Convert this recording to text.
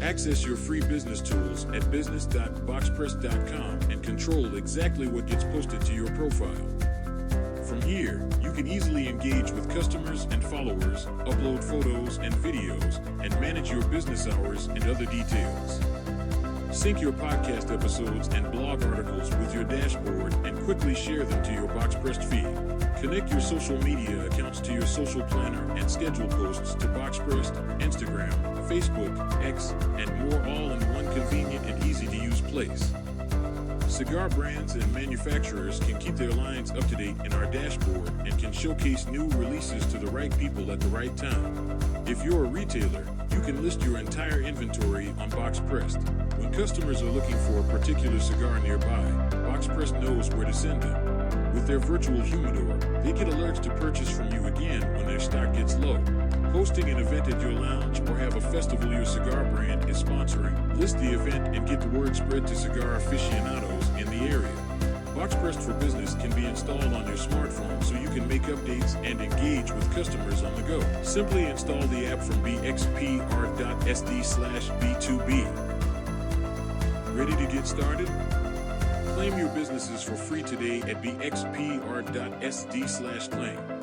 Access your free business tools at business.boxpressd.com and control exactly what gets posted to your profile. From here, you can easily engage with customers and followers, upload photos and videos, and manage your business hours and other details. Sync your podcast episodes and blog articles with your dashboard and quickly share them to your Boxpressd feed. Connect your social media accounts to your social planner and schedule posts to Boxpressd, Instagram, Facebook, X, and more, all in one convenient and easy-to-use place. Cigar brands and manufacturers can keep their lines up to date in our dashboard and can showcase new releases to the right people at the right time. If you're a retailer, you can list your entire inventory on Boxpressd. When customers are looking for a particular cigar nearby, Boxpressd knows where to send them. With their virtual humidor, they get alerts to purchase from you again when their stock gets low. Hosting an event at your lounge or have a festival your cigar brand is sponsoring, list the event and get the word spread to cigar aficionados in the area. Boxpressd for Business can be installed on your smartphone so you can make updates and engage with customers on the go. Simply install the app from bxpr.sd/b2b. Ready to get started? Claim your businesses for free today at bxpr.sd/claim.